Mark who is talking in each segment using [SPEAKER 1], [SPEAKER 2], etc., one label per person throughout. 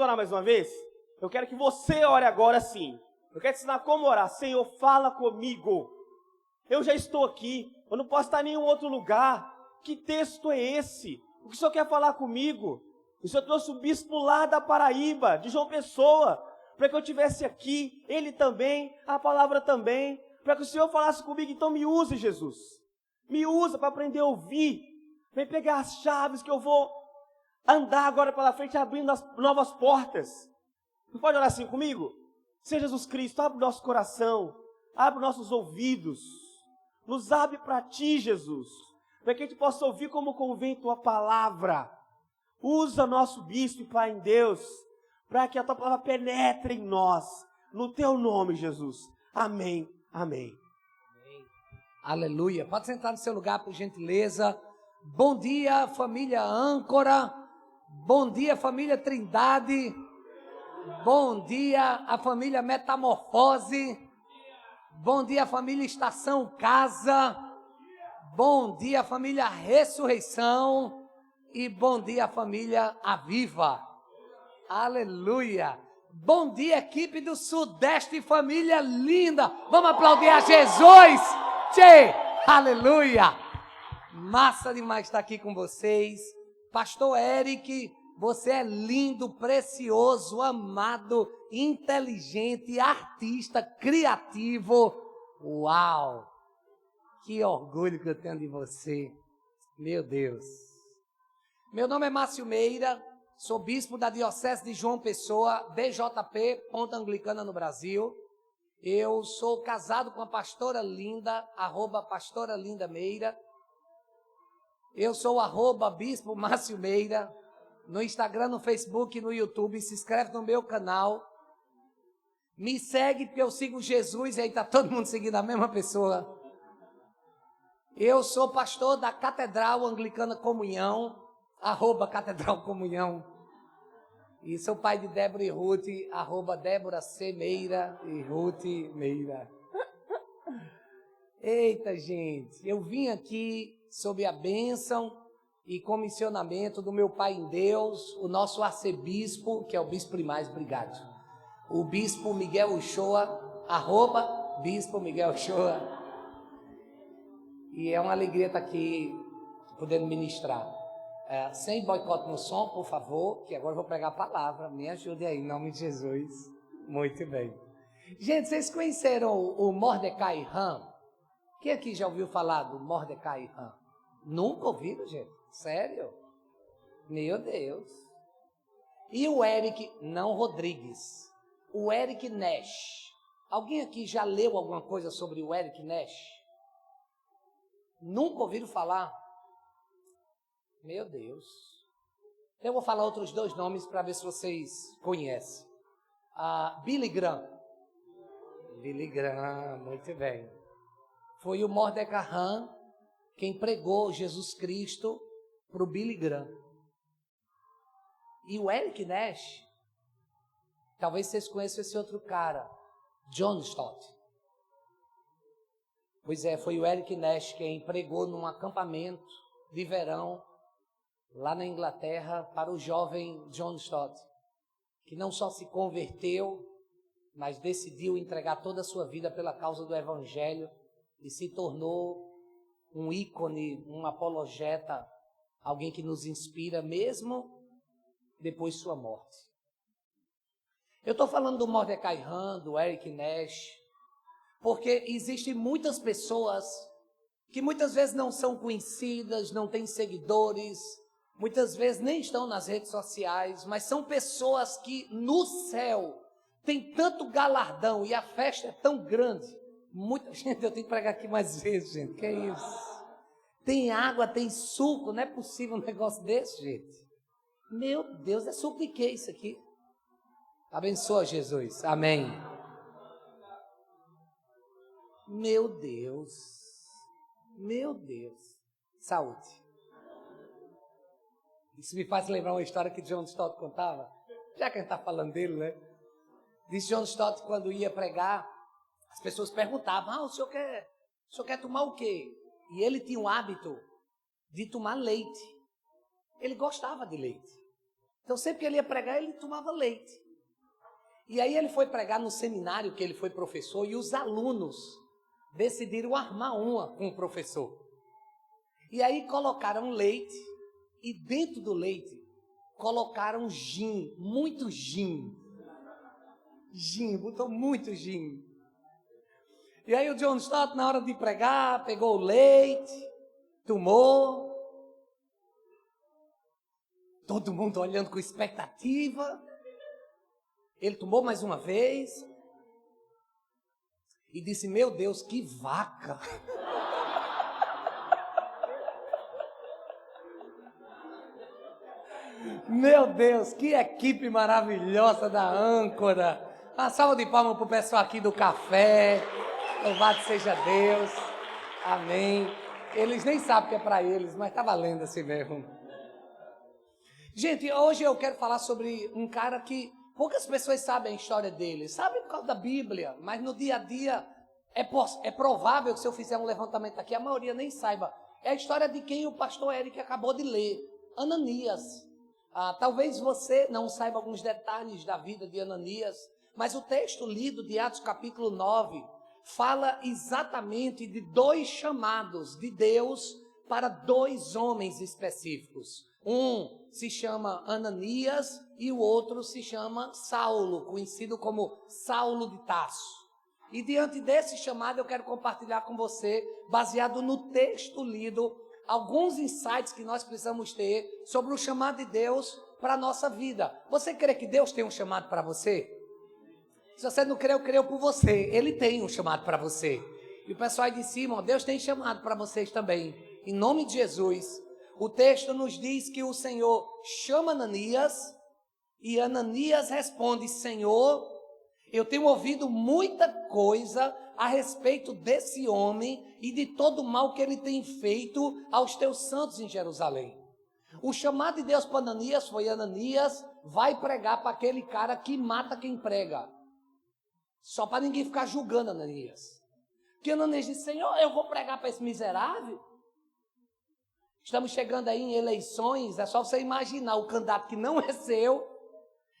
[SPEAKER 1] orar mais uma vez? Eu quero que você ore agora sim. Eu quero te ensinar como orar. Senhor, fala comigo. Eu já estou aqui. Eu não posso estar em nenhum outro lugar. Que texto é esse? O que o Senhor quer falar comigo? O Senhor trouxe o bispo lá da Paraíba, de João Pessoa, para que eu estivesse aqui. Ele também, a palavra também. Para que o Senhor falasse comigo. Então me use, Jesus. Me usa para aprender a ouvir. Vem pegar as chaves que eu vou andar agora pela frente, abrindo as novas portas. Não pode orar assim comigo? Senhor Jesus Cristo, abre o nosso coração, abre nossos ouvidos, nos abre para Ti, Jesus, para que a gente possa ouvir como convém Tua palavra. Usa nosso bispo, Pai em Deus, para que a Tua palavra penetre em nós, no Teu nome, Jesus. Amém, amém.
[SPEAKER 2] Aleluia. Pode sentar no seu lugar, por gentileza. Bom dia, família Âncora. Bom dia, família Trindade. Bom dia, a família Metamorfose. Bom dia, família Estação Casa. Bom dia, família Ressurreição. E bom dia, família Aviva. Aleluia. Bom dia, equipe do Sudeste, família linda. Vamos aplaudir a Jesus. Tchê, aleluia. Massa demais estar aqui com vocês. Pastor Eric, você é lindo, precioso, amado, inteligente, artista, criativo. Uau! Que orgulho que eu tenho de você. Meu Deus. Meu nome é Márcio Meira, sou bispo da Diocese de João Pessoa, BJP, Ponta Anglicana no Brasil. Eu sou casado com a pastora Linda, @pastora Linda Meira. Eu sou @bispo Márcio Meira, no Instagram, no Facebook e no YouTube. Se inscreve no meu canal. Me segue porque eu sigo Jesus e aí está todo mundo seguindo a mesma pessoa. Eu sou pastor da Catedral Anglicana Comunhão, @Catedral Comunhão. E sou pai de Débora e Ruth, @Débora C. Meira e Ruth Meira. Eita, gente, eu vim aqui sob a bênção e comissionamento do meu pai em Deus, o nosso arcebispo, que é o bispo Primaz Brigado, o bispo Miguel Uchoa, @bispo Miguel Uchoa. E é uma alegria estar aqui podendo ministrar. Sem boicote no som, por favor, que agora eu vou pregar a palavra. Me ajude aí, em nome de Jesus. Muito bem. Gente, vocês conheceram o Mordecai Ham? Quem aqui já ouviu falar do Mordecai Ham? Nunca ouviram, gente? Sério? Meu Deus. E o Eric, não Rodrigues, o Eric Nash. Alguém aqui já leu alguma coisa sobre o Eric Nash? Nunca ouviram falar? Meu Deus. Eu vou falar outros dois nomes para ver se vocês conhecem. Billy Graham. Billy Graham, muito bem. Foi o Mordecai Ham quem pregou Jesus Cristo para o Billy Graham. E o Eric Nash, talvez vocês conheçam esse outro cara, John Stott. Pois é, foi o Eric Nash quem pregou num acampamento de verão lá na Inglaterra para o jovem John Stott, que não só se converteu, mas decidiu entregar toda a sua vida pela causa do Evangelho e se tornou um ícone, um apologeta, alguém que nos inspira mesmo depois de sua morte. Eu estou falando do Mordecai Ham, do Eric Nash, porque existem muitas pessoas que muitas vezes não são conhecidas, não têm seguidores, muitas vezes nem estão nas redes sociais, mas são pessoas que no céu tem tanto galardão e a festa é tão grande. Muita gente, eu tenho que pregar aqui mais vezes, gente, que é isso? Tem água, tem suco, não é possível um negócio desse, gente. Meu Deus, é suco de quê isso aqui? Abençoa, Jesus, amém. Meu Deus, saúde. Isso me faz lembrar uma história que John Stott contava, já que a gente está falando dele, né? Diz John Stott, quando ia pregar, as pessoas perguntavam, o senhor quer tomar o quê? E ele tinha o hábito de tomar leite. Ele gostava de leite. Então sempre que ele ia pregar, ele tomava leite. E aí ele foi pregar no seminário que ele foi professor e os alunos decidiram armar uma com o professor. E aí colocaram leite e dentro do leite colocaram gin, muito gin. Gin, botou muito gin. E aí o John Stott, na hora de pregar, pegou o leite, tomou. Todo mundo olhando com expectativa. Ele tomou mais uma vez. E disse, meu Deus, que vaca. Meu Deus, que equipe maravilhosa da Âncora. Uma salva de palmas para o pessoal aqui do café. Louvado seja Deus. Amém. Eles nem sabem que é para eles, mas está valendo assim mesmo. Gente, hoje eu quero falar sobre um cara que poucas pessoas sabem a história dele. Sabem por causa da Bíblia, mas no dia a dia é provável que se eu fizer um levantamento aqui, a maioria nem saiba. É a história de quem o pastor Eric acabou de ler, Ananias. Talvez você não saiba alguns detalhes da vida de Ananias, mas o texto lido de Atos capítulo 9 fala exatamente de dois chamados de Deus para dois homens específicos. Um se chama Ananias e o outro se chama Saulo, conhecido como Saulo de Tarso. E diante desse chamado eu quero compartilhar com você, baseado no texto lido, alguns insights que nós precisamos ter sobre o chamado de Deus para a nossa vida. Você crê que Deus tem um chamado para você? Se você não crê, eu creio por você. Ele tem um chamado para você. E o pessoal aí de cima, Deus tem chamado para vocês também. Em nome de Jesus. O texto nos diz que o Senhor chama Ananias e Ananias responde, Senhor, eu tenho ouvido muita coisa a respeito desse homem e de todo o mal que ele tem feito aos teus santos em Jerusalém. O chamado de Deus para Ananias foi, Ananias, vai pregar para aquele cara que mata quem prega. Só para ninguém ficar julgando Ananias. Porque Ananias disse, Senhor, eu vou pregar para esse miserável? Estamos chegando aí em eleições, é só você imaginar o candidato que não é seu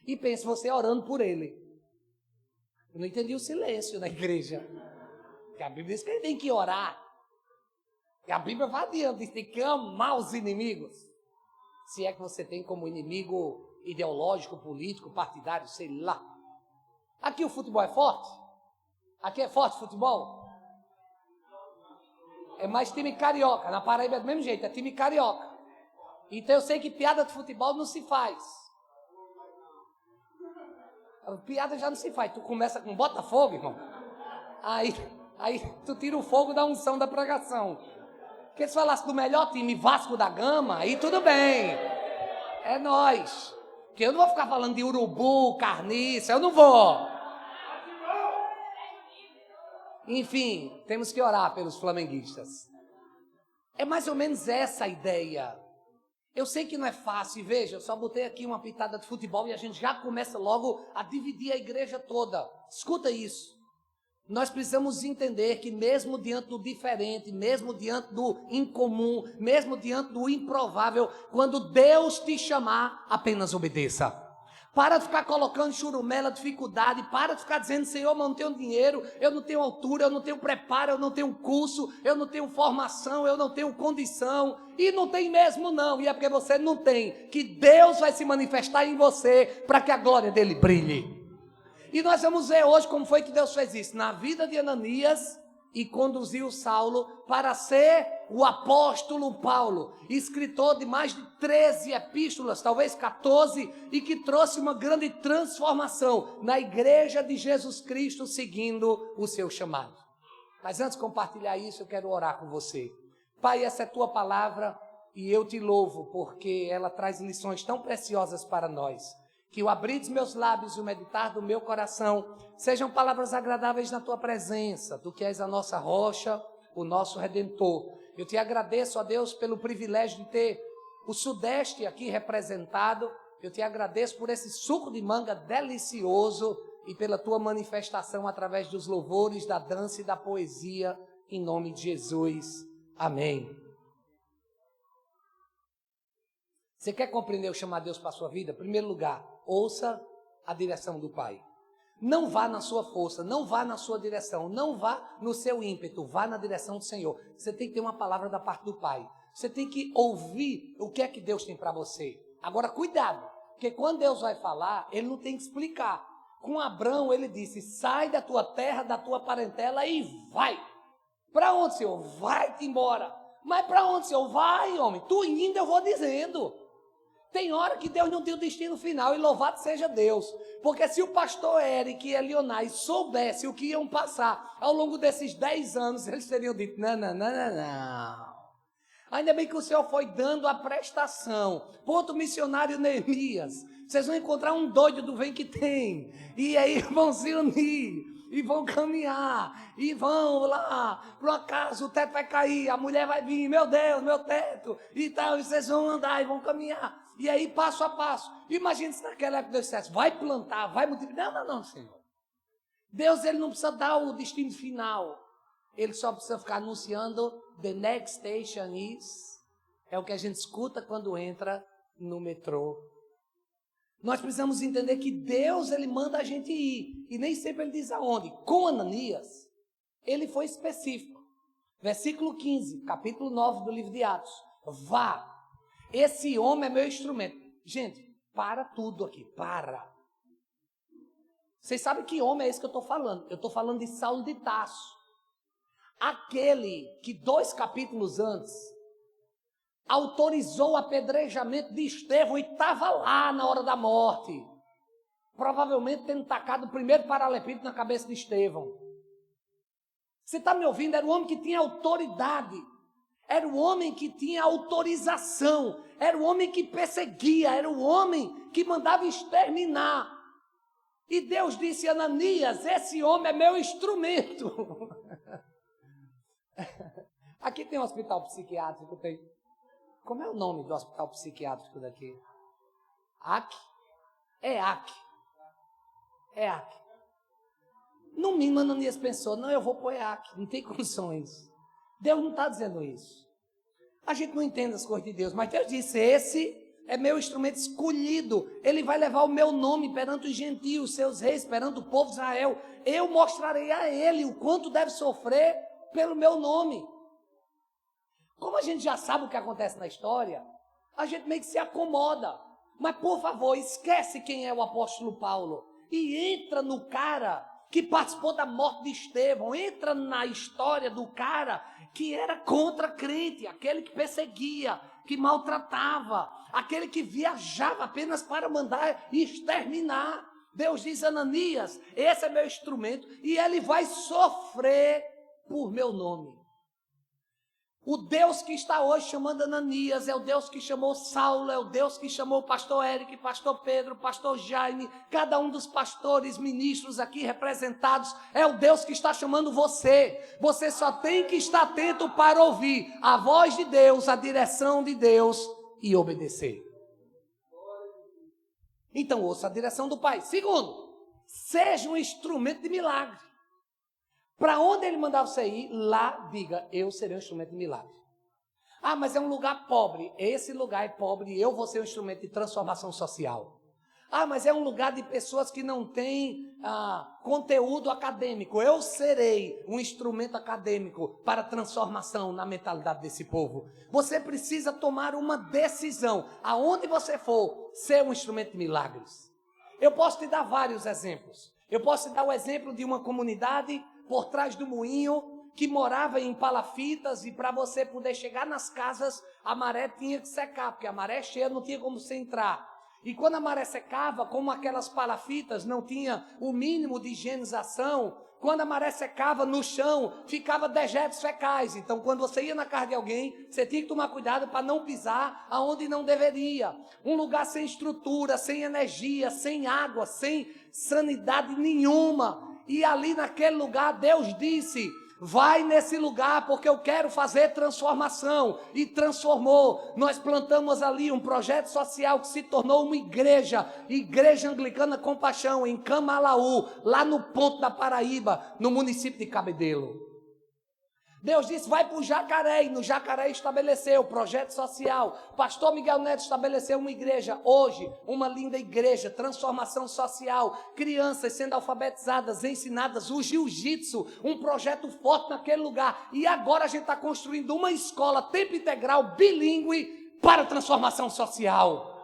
[SPEAKER 2] e pense você orando por ele. Eu não entendi o silêncio na igreja. Porque a Bíblia diz que ele tem que orar. E a Bíblia vai adiante, diz que tem que amar os inimigos. Se é que você tem como inimigo ideológico, político, partidário, sei lá. Aqui o futebol é forte? Aqui é forte o futebol? É mais time carioca. Na Paraíba é do mesmo jeito, é time carioca. Então eu sei que piada de futebol não se faz. Piada já não se faz. Tu começa com Botafogo, irmão. Aí tu tira o fogo da unção da pregação. Porque se falasse do melhor time, Vasco da Gama, aí tudo bem. É nós. Porque eu não vou ficar falando de urubu, carniça, eu não vou. Enfim, temos que orar pelos flamenguistas. É mais ou menos essa a ideia. Eu sei que não é fácil, veja, eu só botei aqui uma pitada de futebol e a gente já começa logo a dividir a igreja toda. Escuta isso. Nós precisamos entender que mesmo diante do diferente, mesmo diante do incomum, mesmo diante do improvável, quando Deus te chamar, apenas obedeça. Para de ficar colocando churumela, dificuldade, para de ficar dizendo, Senhor, mas eu não tenho dinheiro, eu não tenho altura, eu não tenho preparo, eu não tenho curso, eu não tenho formação, eu não tenho condição, e não tem mesmo não, e é porque você não tem, que Deus vai se manifestar em você, para que a glória dele brilhe. E nós vamos ver hoje como foi que Deus fez isso, na vida de Ananias, e conduziu Saulo para ser o apóstolo Paulo, escritor de mais de 13 epístolas, talvez 14, e que trouxe uma grande transformação na igreja de Jesus Cristo, seguindo o seu chamado. Mas antes de compartilhar isso, eu quero orar com você. Pai, essa é a tua palavra e eu te louvo, porque ela traz lições tão preciosas para nós. Que o abrir dos meus lábios e o meditar do meu coração sejam palavras agradáveis na tua presença, tu que és a nossa rocha, o nosso Redentor. Eu te agradeço, ó Deus, pelo privilégio de ter o Sudeste aqui representado. Eu te agradeço por esse suco de manga delicioso e pela tua manifestação através dos louvores, da dança e da poesia, em nome de Jesus. Amém. Você quer compreender o chamar Deus para a sua vida? Em primeiro lugar, ouça a direção do Pai. Não vá na sua força, não vá na sua direção, não vá no seu ímpeto, vá na direção do Senhor. Você tem que ter uma palavra da parte do Pai. Você tem que ouvir o que é que Deus tem para você. Agora, cuidado, porque quando Deus vai falar, Ele não tem que explicar. Com Abrão, Ele disse, sai da tua terra, da tua parentela e vai. Para onde, Senhor? Vai-te embora. Mas para onde, Senhor? Vai, homem. Tu indo, eu vou dizendo. Tem hora que Deus não tem o destino final, e louvado seja Deus. Porque se o pastor Eric e Elionai soubessem o que iam passar ao longo desses 10 anos, eles teriam dito, não. Ainda bem que o Senhor foi dando a prestação. Ponto missionário Neemias. Vocês vão encontrar um doido do Vem que Tem. E aí vão se unir. E vão caminhar, e vão lá, por um acaso o teto vai cair, a mulher vai vir, meu Deus, meu teto, e tal, e vocês vão andar e vão caminhar, e aí passo a passo. Imagina se naquela época Deus dissesse, vai plantar, vai multiplicar, não, Senhor. Deus, Ele não precisa dar o destino final, Ele só precisa ficar anunciando, the next station is, é o que a gente escuta quando entra no metrô. Nós precisamos entender que Deus, Ele manda a gente ir. E nem sempre Ele diz aonde. Com Ananias, Ele foi específico. Versículo 15, capítulo 9 do livro de Atos. Vá. Esse homem é meu instrumento. Gente, para tudo aqui. Para. Vocês sabem que homem é esse que eu estou falando? Eu estou falando de Saulo de Tarso. Aquele que 2 capítulos antes autorizou o apedrejamento de Estevão e estava lá na hora da morte. Provavelmente tendo tacado o primeiro paralelepípedo na cabeça de Estevão. Você está me ouvindo? Era o homem que tinha autoridade. Era o homem que tinha autorização. Era o homem que perseguia. Era o homem que mandava exterminar. E Deus disse a Ananias, esse homem é meu instrumento. Aqui tem um hospital psiquiátrico, tem... Como é o nome do hospital psiquiátrico daqui? AC? É AC. É AC. No mínimo, Ananias pensou, não, eu vou pôr AC, não tem condições. Deus não está dizendo isso. A gente não entende as coisas de Deus, mas Deus disse, esse é meu instrumento escolhido. Ele vai levar o meu nome perante os gentios, seus reis, perante o povo de Israel. Eu mostrarei a ele o quanto deve sofrer pelo meu nome. Como a gente já sabe o que acontece na história, a gente meio que se acomoda. Mas, por favor, esquece quem é o apóstolo Paulo. E entra no cara que participou da morte de Estevão. Entra na história do cara que era contra crente. Aquele que perseguia, que maltratava. Aquele que viajava apenas para mandar exterminar. Deus diz a Ananias, esse é meu instrumento. E ele vai sofrer por meu nome. O Deus que está hoje chamando Ananias é o Deus que chamou Saulo, é o Deus que chamou o pastor Eric, pastor Pedro, pastor Jaime, cada um dos pastores, ministros aqui representados, é o Deus que está chamando você. Você só tem que estar atento para ouvir a voz de Deus, a direção de Deus e obedecer. Então ouça a direção do Pai. Segundo, seja um instrumento de milagre. Para onde ele mandar você ir, lá diga, eu serei um instrumento de milagre. Ah, mas é um lugar pobre. Esse lugar é pobre e eu vou ser um instrumento de transformação social. Ah, mas é um lugar de pessoas que não têm conteúdo acadêmico. Eu serei um instrumento acadêmico para transformação na mentalidade desse povo. Você precisa tomar uma decisão. Aonde você for, ser um instrumento de milagres. Eu posso te dar vários exemplos. Eu posso te dar o exemplo de uma comunidade por trás do moinho, que morava em palafitas, e para você poder chegar nas casas, a maré tinha que secar, porque a maré cheia não tinha como você entrar. E quando a maré secava, como aquelas palafitas não tinha o mínimo de higienização, quando a maré secava no chão, ficava dejetos fecais. Então, quando você ia na casa de alguém, você tinha que tomar cuidado para não pisar aonde não deveria. Um lugar sem estrutura, sem energia, sem água, sem sanidade nenhuma. E ali naquele lugar Deus disse, vai nesse lugar porque eu quero fazer transformação. E transformou. Nós plantamos ali um projeto social que se tornou uma igreja. Igreja Anglicana Compaixão, em Camalaú, lá no Ponto da Paraíba, no município de Cabedelo. Deus disse, vai para o Jacaré, e no Jacaré estabeleceu projeto social. Pastor Miguel Neto estabeleceu uma igreja, hoje, uma linda igreja, transformação social, crianças sendo alfabetizadas, ensinadas o jiu-jitsu, um projeto forte naquele lugar. E agora a gente está construindo uma escola tempo integral, bilíngue, para transformação social.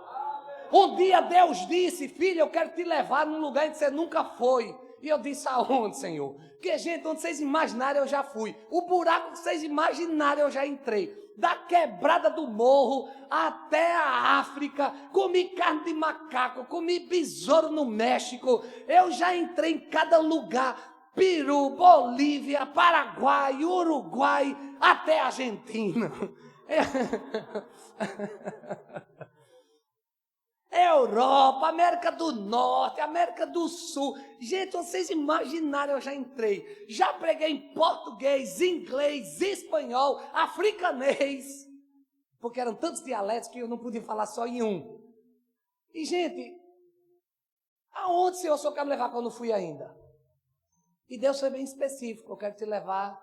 [SPEAKER 2] Um dia Deus disse, filho, eu quero te levar num lugar em que você nunca foi. E eu disse, aonde, Senhor? Porque, gente, onde vocês imaginarem eu já fui. O buraco que vocês imaginarem eu já entrei. Da quebrada do morro até a África. Comi carne de macaco, comi besouro no México. Eu já entrei em cada lugar. Peru, Bolívia, Paraguai, Uruguai, até a Argentina. Europa, América do Norte, América do Sul. Gente, vocês imaginarem, eu já entrei. Já preguei em português, inglês, espanhol, africanês. Porque eram tantos dialetos que eu não podia falar só em um. E, gente, aonde, Senhor, o Senhor quer me levar quando eu fui ainda? E Deus foi bem específico. Eu quero te levar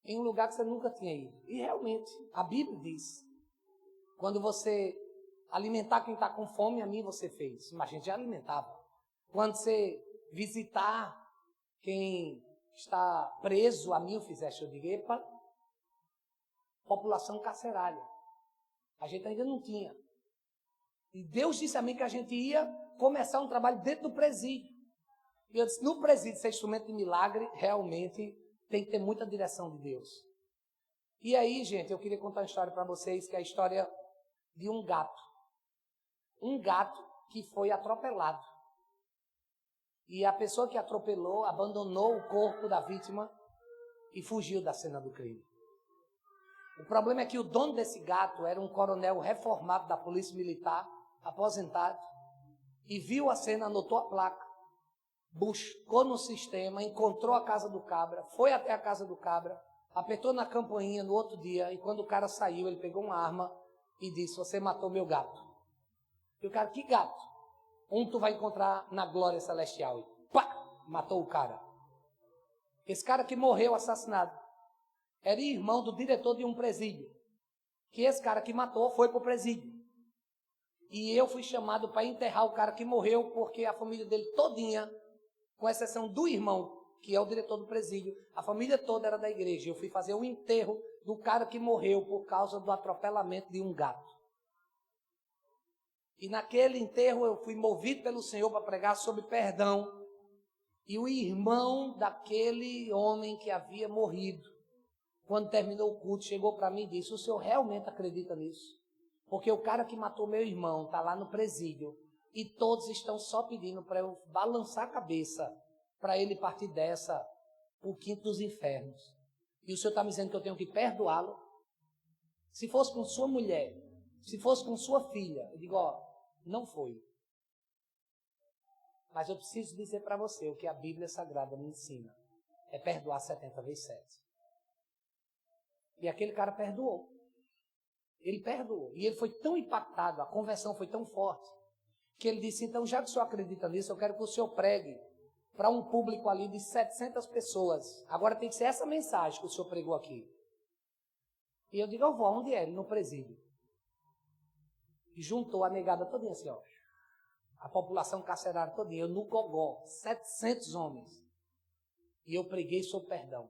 [SPEAKER 2] em um lugar que você nunca tinha ido. E realmente, a Bíblia diz, quando você alimentar quem está com fome, a mim você fez. Mas a gente já alimentava. Quando você visitar quem está preso, a mim eu fizeste. Eu digo, epa, população carcerária. A gente ainda não tinha. E Deus disse a mim que a gente ia começar um trabalho dentro do presídio. E eu disse, no presídio, ser instrumento de milagre, realmente tem que ter muita direção de Deus. E aí, gente, eu queria contar uma história para vocês, que é a história de um gato. Um gato que foi atropelado. E a pessoa que atropelou abandonou o corpo da vítima e fugiu da cena do crime. O problema é que o dono desse gato era um coronel reformado da Polícia Militar, aposentado, e viu a cena, anotou a placa, buscou no sistema, encontrou a casa do cabra, foi até a casa do cabra, apertou na campainha no outro dia, e quando o cara saiu, ele pegou uma arma e disse, você matou meu gato. E o cara, que gato? Tu vai encontrar na glória celestial. E pá, matou o cara. Esse cara que morreu assassinado era irmão do diretor de um presídio. Que esse cara que matou foi para o presídio. E eu fui chamado para enterrar o cara que morreu, porque a família dele todinha, com exceção do irmão, que é o diretor do presídio, a família toda era da igreja. Eu fui fazer o enterro do cara que morreu por causa do atropelamento de um gato. E naquele enterro eu fui movido pelo Senhor para pregar sobre perdão. E o irmão daquele homem que havia morrido, quando terminou o culto, chegou para mim e disse, o senhor realmente acredita nisso? Porque o cara que matou meu irmão está lá no presídio e todos estão só pedindo para eu balançar a cabeça para ele partir dessa, o quinto dos infernos. E o senhor está me dizendo que eu tenho que perdoá-lo? Se fosse com sua mulher, se fosse com sua filha, eu digo, não foi. Mas eu preciso dizer para você o que a Bíblia Sagrada me ensina. É perdoar 70 vezes 7. E aquele cara perdoou. Ele perdoou. E ele foi tão impactado, a conversão foi tão forte, que ele disse, então já que o senhor acredita nisso, eu quero que o senhor pregue para um público ali de 700 pessoas. Agora tem que ser essa mensagem que o senhor pregou aqui. E eu digo, eu vou, onde é? Ele no presídio. E juntou a negada todinha assim, a população carcerária todinha, eu no gogó, 700 homens. E eu preguei sobre perdão.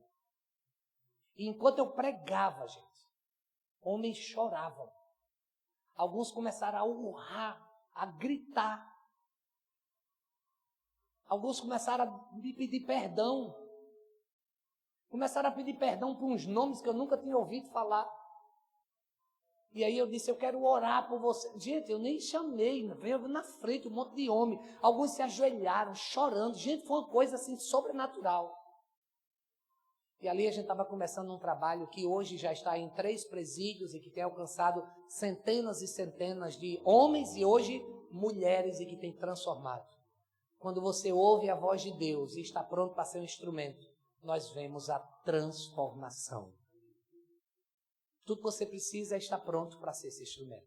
[SPEAKER 2] E enquanto eu pregava, gente, homens choravam. Alguns começaram a urrar, a gritar. Alguns começaram a me pedir perdão. Começaram a pedir perdão por uns nomes que eu nunca tinha ouvido falar. E aí eu disse, eu quero orar por você. Gente, eu nem chamei, veio na frente um monte de homem. Alguns se ajoelharam, chorando. Gente, foi uma coisa assim, sobrenatural. E ali a gente estava começando um trabalho que hoje já está em 3 presídios e que tem alcançado centenas e centenas de homens e hoje mulheres e que tem transformado. Quando você ouve a voz de Deus e está pronto para ser um instrumento, nós vemos a transformação. Tudo que você precisa é estar pronto para ser esse instrumento.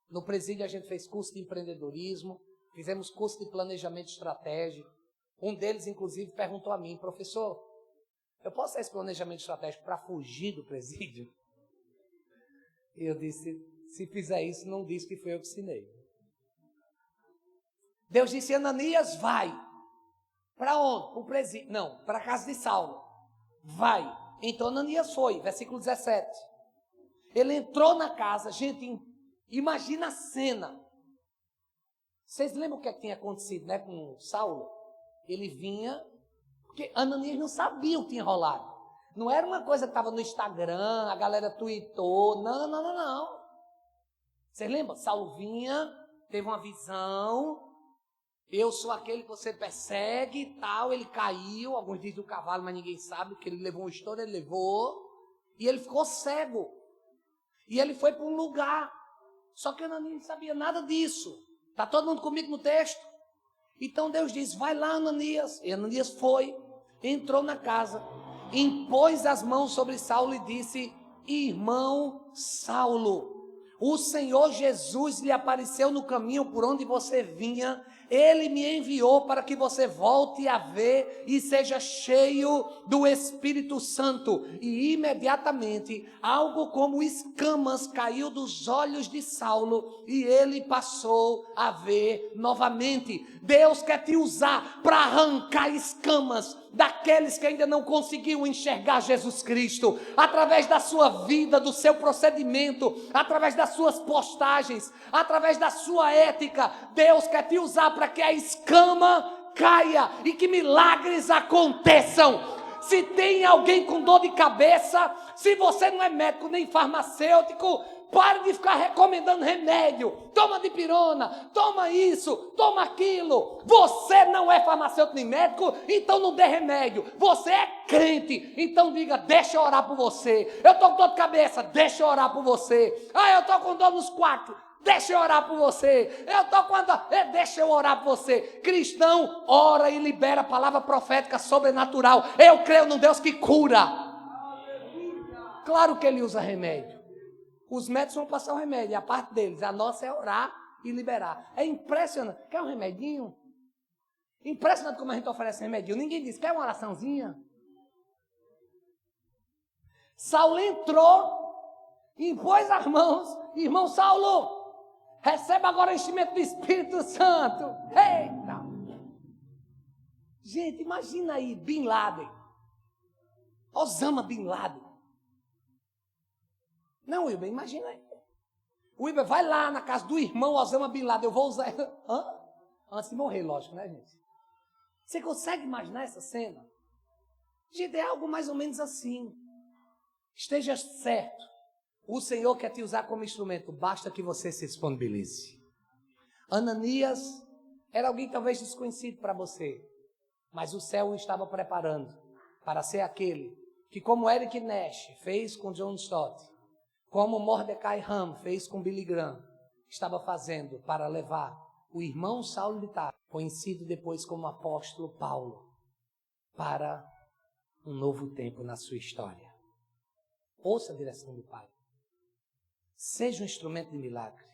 [SPEAKER 2] No presídio a gente fez curso de empreendedorismo, fizemos curso de planejamento estratégico. Um deles, inclusive, perguntou a mim, professor, eu posso ter esse planejamento estratégico para fugir do presídio? E eu disse, se fizer isso, não diz que foi eu que ensinei. Deus disse, Ananias, vai. Para onde? Para o presídio. Não, para a casa de Saulo. Vai. Então Ananias foi, versículo 17. Ele entrou na casa, gente, imagina a cena. Vocês lembram o que tinha acontecido, né, com Saulo? Ele vinha, porque Ananias não sabia o que tinha rolado. Não era uma coisa que estava no Instagram, a galera tweetou, não. Vocês lembram? Saulo vinha, teve uma visão, eu sou aquele que você persegue e tal, ele caiu, alguns dizem do cavalo, mas ninguém sabe, que ele levou um estouro, ele levou, e ele ficou cego. E ele foi para um lugar, só que Ananias não sabia nada disso. Está todo mundo comigo no texto? Então Deus diz, vai lá Ananias. E Ananias foi, entrou na casa, impôs as mãos sobre Saulo e disse, irmão Saulo, o Senhor Jesus lhe apareceu no caminho por onde você vinha, Ele me enviou para que você volte a ver e seja cheio do Espírito Santo. E imediatamente, algo como escamas caiu dos olhos de Saulo e ele passou a ver novamente. Deus quer te usar para arrancar escamas daqueles que ainda não conseguiam enxergar Jesus Cristo, através da sua vida, do seu procedimento, através das suas postagens, através da sua ética. Deus quer te usar para que a escama caia e que milagres aconteçam. Se tem alguém com dor de cabeça, se você não é médico nem farmacêutico, pare de ficar recomendando remédio. Toma dipirona, toma isso, toma aquilo. Você não é farmacêutico nem médico, então não dê remédio. Você é crente, então diga, deixa eu orar por você. Eu estou com dor de cabeça, deixa eu orar por você. Eu estou com dor nos quartos, deixa eu orar por você. Eu estou com dor, deixa eu orar por você. Cristão, ora e libera a palavra profética sobrenatural. Eu creio num Deus que cura. Claro que Ele usa remédio. Os médicos vão passar o remédio, a parte deles, a nossa é orar e liberar. É impressionante. Quer um remedinho? Impressionante como a gente oferece remedinho. Ninguém diz, quer uma oraçãozinha? Saulo entrou, impôs as mãos, irmão Saulo, receba agora o enchimento do Espírito Santo. Eita! Gente, imagina aí, Bin Laden, Osama Bin Laden. Não, Wilber, imagina aí. Wilber, vai lá na casa do irmão Osama Bin Laden, eu vou usar... Antes de morrer, lógico, né, gente? Você consegue imaginar essa cena? Gente, é algo mais ou menos assim. Esteja certo. O Senhor quer te usar como instrumento, basta que você se disponibilize. Ananias era alguém talvez desconhecido para você, mas o céu o estava preparando para ser aquele que, como Eric Nash fez com John Stott, como Mordecai Ham fez com Billy Graham, estava fazendo para levar o irmão Saulo de Tarso, conhecido depois como apóstolo Paulo, para um novo tempo na sua história. Ouça a direção do Pai. Seja um instrumento de milagre.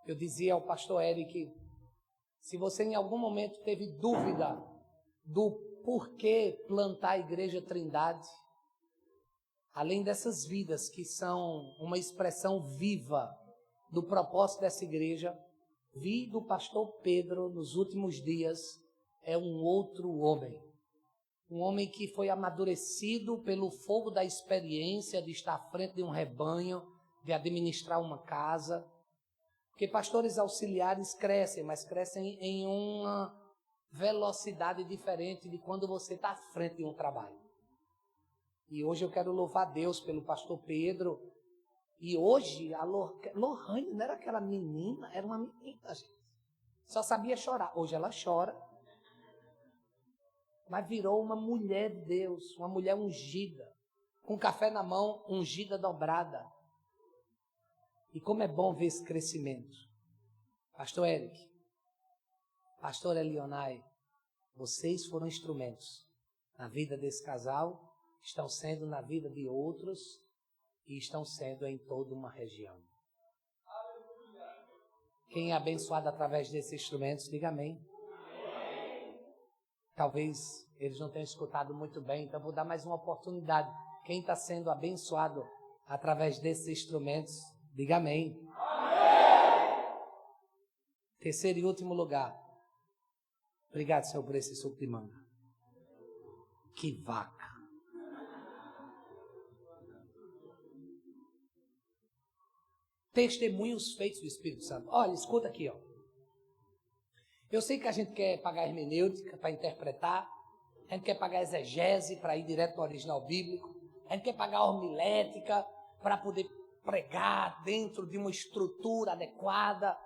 [SPEAKER 2] Eu dizia ao pastor Eric, se você em algum momento teve dúvida do porquê plantar a Igreja Trindade, além dessas vidas que são uma expressão viva do propósito dessa igreja, vi do pastor Pedro nos últimos dias, é um outro homem. Um homem que foi amadurecido pelo fogo da experiência de estar à frente de um rebanho, de administrar uma casa. Porque pastores auxiliares crescem, mas crescem em uma velocidade diferente de quando você está à frente de um trabalho. E hoje eu quero louvar Deus pelo pastor Pedro. E hoje a Lohane não era aquela menina, era uma menina, gente. Só sabia chorar. Hoje ela chora. Mas virou uma mulher de Deus, uma mulher ungida. Com café na mão, ungida dobrada. E como é bom ver esse crescimento. Pastor Eric, pastor Elionai, vocês foram instrumentos na vida desse casal, estão sendo na vida de outros e estão sendo em toda uma região. Quem é abençoado através desses instrumentos, diga amém. Talvez eles não tenham escutado muito bem, então vou dar mais uma oportunidade. Quem está sendo abençoado através desses instrumentos, diga amém. Amém. Terceiro e último lugar. Obrigado, Senhor, por esse suco de manga. Que vaca. Testemunhos feitos do Espírito Santo. Olha, escuta aqui, ó. Eu sei que a gente quer pagar hermenêutica para interpretar, a gente quer pagar exegese para ir direto no original bíblico, a gente quer pagar homilética para poder pregar dentro de uma estrutura adequada,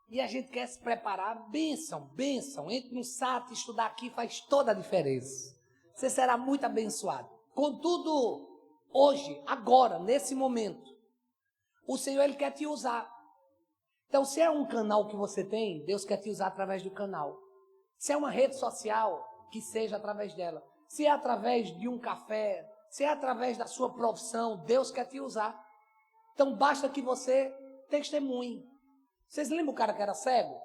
[SPEAKER 2] e a gente quer se preparar. Bênção, bênção. Entre no SAT, estudar aqui faz toda a diferença. Você será muito abençoado. Contudo, hoje, agora, nesse momento, o Senhor, Ele quer te usar. Então, se é um canal que você tem, Deus quer te usar através do canal. Se é uma rede social, que seja através dela. Se é através de um café, se é através da sua profissão, Deus quer te usar. Então, basta que você testemunhe. Vocês lembram o cara que era cego?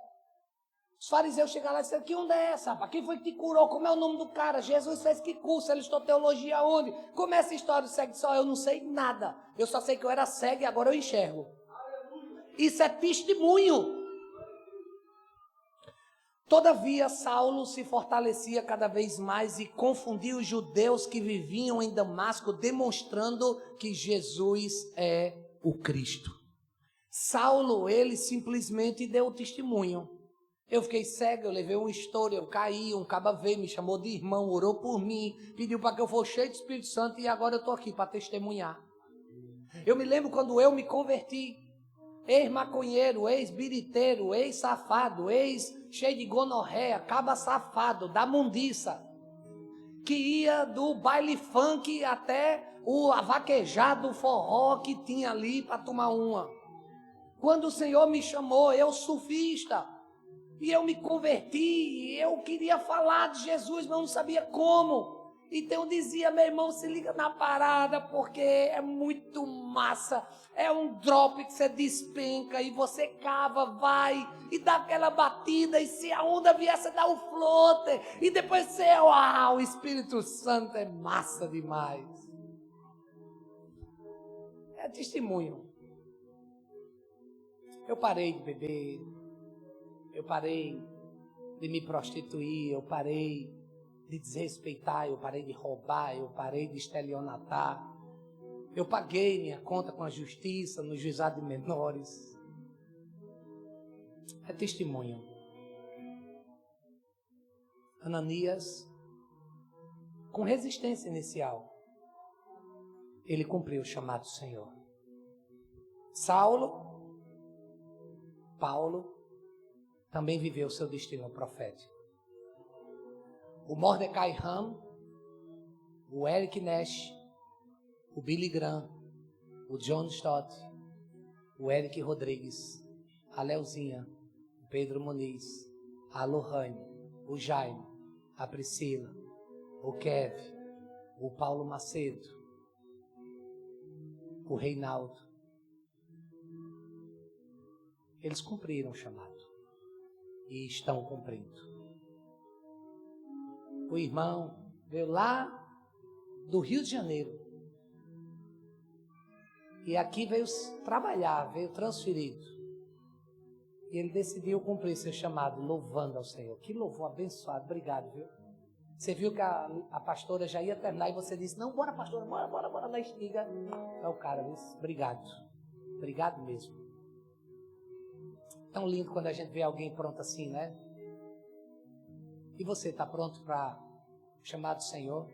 [SPEAKER 2] Os fariseus chegaram lá e disseram: que onda é essa, rapaz? Quem foi que te curou? Como é o nome do cara? Jesus fez que curso? Ele estudou teologia onde? Como é essa história do cego? Só eu não sei nada. Eu só sei que eu era cego e agora eu enxergo. Isso é testemunho. Todavia, Saulo se fortalecia cada vez mais e confundia os judeus que viviam em Damasco, demonstrando que Jesus é o Cristo. Saulo, ele simplesmente deu testemunho. Eu fiquei cego, eu levei um estouro, eu caí, um caba veio, me chamou de irmão, orou por mim, pediu para que eu fosse cheio do Espírito Santo e agora eu estou aqui para testemunhar. Eu me lembro quando eu me converti, ex-maconheiro, ex-biriteiro, ex-safado, ex-cheio de gonorreia, caba safado, da mundiça, que ia do baile funk até o avaquejado forró que tinha ali para tomar uma. Quando o Senhor me chamou, eu surfista, e eu me converti, eu queria falar de Jesus, mas eu não sabia como. Então eu dizia: meu irmão, se liga na parada, porque é muito massa. É um drop que você despenca e você cava, vai e dá aquela batida. E se a onda vier, você dá o floater. E depois você, uau, o Espírito Santo é massa demais. É testemunho. Eu parei de beber. Eu parei de me prostituir. Eu parei de desrespeitar, eu parei de roubar, eu parei de estelionatar. Eu paguei minha conta com a justiça, no juizado de menores. É testemunho. Ananias, com resistência inicial, ele cumpriu o chamado do Senhor. Paulo, também viveu seu destino profético. O Mordecai Ram, o Eric Nash, o Billy Graham, o John Stott, o Eric Rodrigues, a Leozinha, o Pedro Muniz, a Lohane, o Jaime, a Priscila, o Kev, o Paulo Macedo, o Reinaldo. Eles cumpriram o chamado e estão cumprindo. O irmão veio lá do Rio de Janeiro e aqui veio trabalhar, veio transferido. E ele decidiu cumprir seu chamado, louvando ao Senhor. Que louvor abençoado, obrigado, viu? Você viu que a pastora já ia terminar e você disse: não, bora pastora, bora na espiga. É o cara, disse: obrigado mesmo. Tão lindo quando a gente vê alguém pronto assim, né? E você está pronto para o chamado do Senhor?